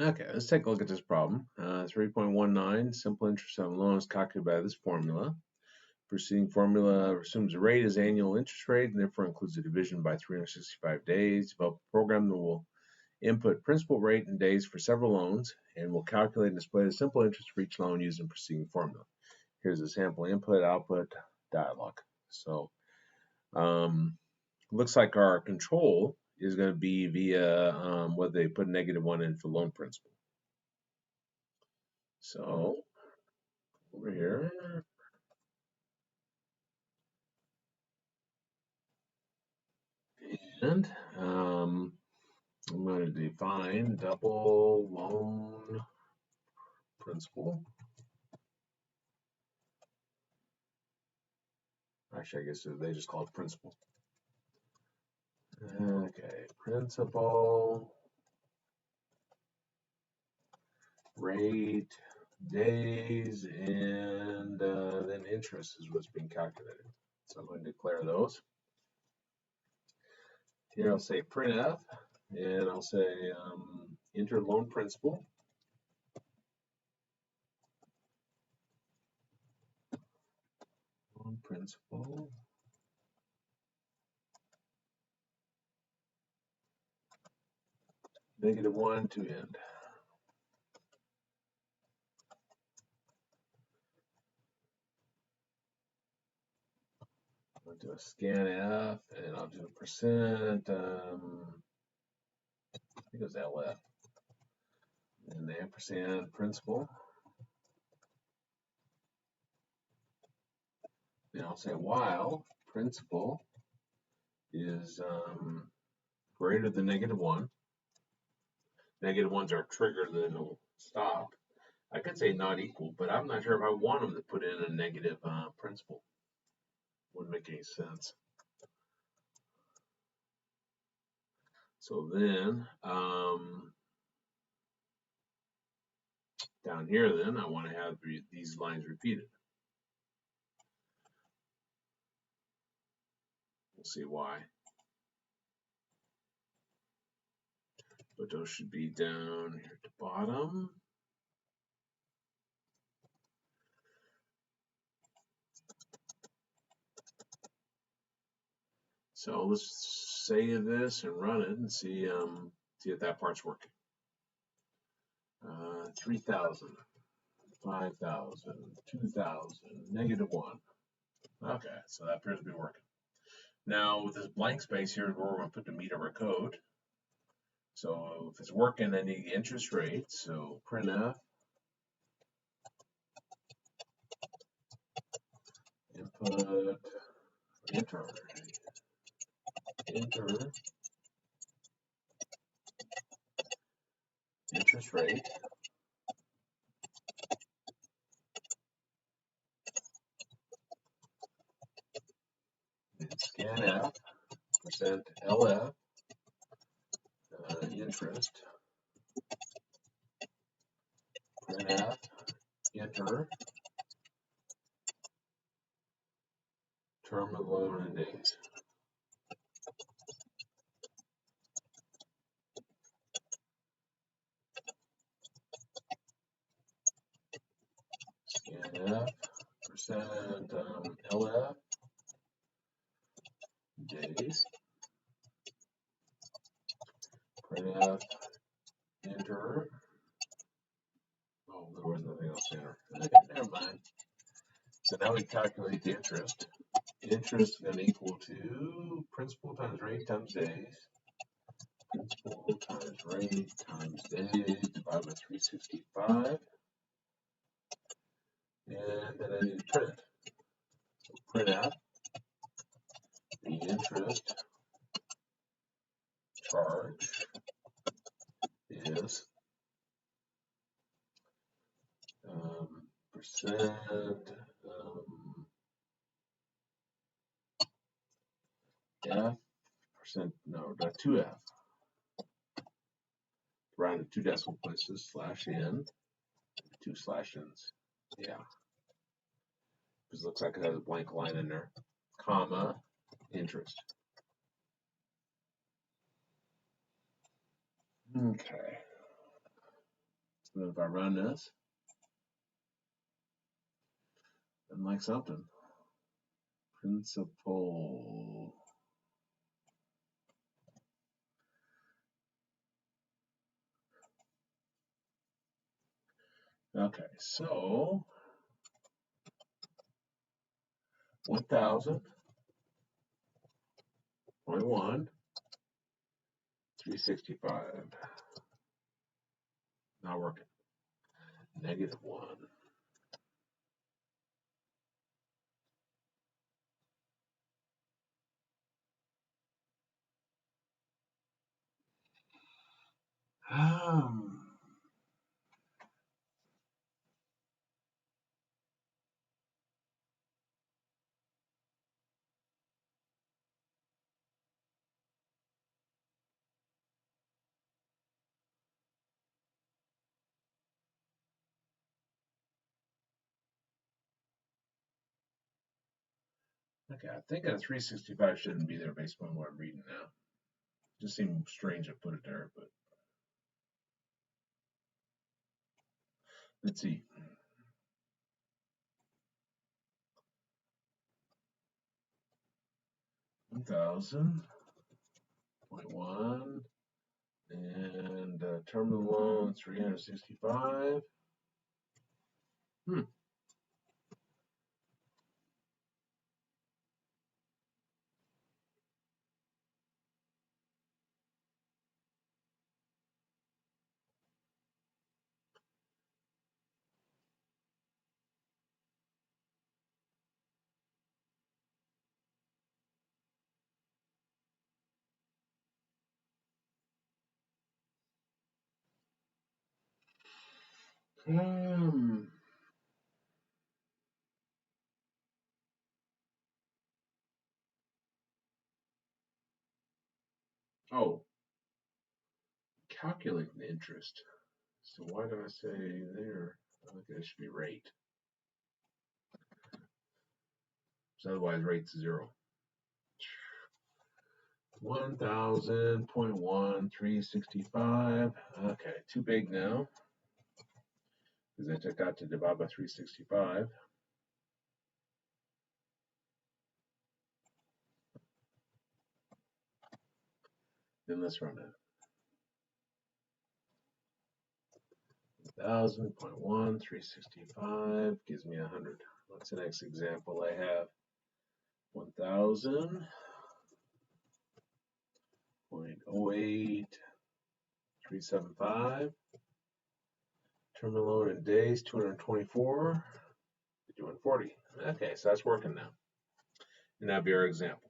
Okay, let's take a look at this problem. 3.19, simple interest on loans calculated by this formula. Preceding formula assumes the rate is annual interest rate and therefore includes a division by 365 days. Develop a program that will input principal rate and days for several loans and will calculate and display the simple interest for each loan using preceding formula. Here's a sample input, output, dialog. So looks like our control is going to be via whether they put -1 in for loan principal. So over here, and I'm going to define double loan principal. Actually, I guess they just call it principal. Okay, principal rate, days, and then interest is what's being calculated. So I'm going to declare those. Here I'll say printf, and I'll say enter loan principal. Loan principal. -1 to end. I'll do a scanf, and I'll do a percent. I think it was LF. And the ampersand principal. Then I'll say while principal is greater than -1. -1's our trigger, then it'll stop. I could say not equal, but I'm not sure if I want them to put in a negative principal. Wouldn't make any sense. So then down here, then I want to have these lines repeated. We'll see why. But those should be down here at the bottom. So let's save this and run it and see if that part's working. 3,000, 5,000, 2,000, -1. Okay, so that appears to be working. Now with this blank space here is where we're going to put the meat of our code. So if it's working, I need the interest rate. So printf input enter interest rate. Scanf %LF interest printf enter term of loan and days. Scanf %LF days printf enter. Oh, there was nothing else there. Okay, never mind. So now we calculate the interest. Interest is going to equal to principal times rate times days. Principal times rate times days divided by 365. And then I need to print it. So print out the interest charge is percent F percent, no, not 2F. Rounded 2 decimal places, /n, 2 /n's. Yeah. Because it looks like it has a blank line in there, comma, interest. Okay. So if I run this, I'm like something. Principal. Okay, so 1,000.1, 365. Not working. -1. Um, okay, I think a 365 shouldn't be there based on what I'm reading now. Just seems strange to put it there, but let's see. 1,000.1 and terminal loan 365. Hmm. Um, oh, calculate the interest. So why do I say there? Okay, it should be rate. So otherwise rate's 0. 1,000.1 365. Okay, too big now because I took out to divide by 365. Then let's run it. 1,000.1 365 gives me 100. What's the next example I have? 1,000.08 375. Terminal loan in days 224. 240. Okay, so that's working now. And that'll be our example.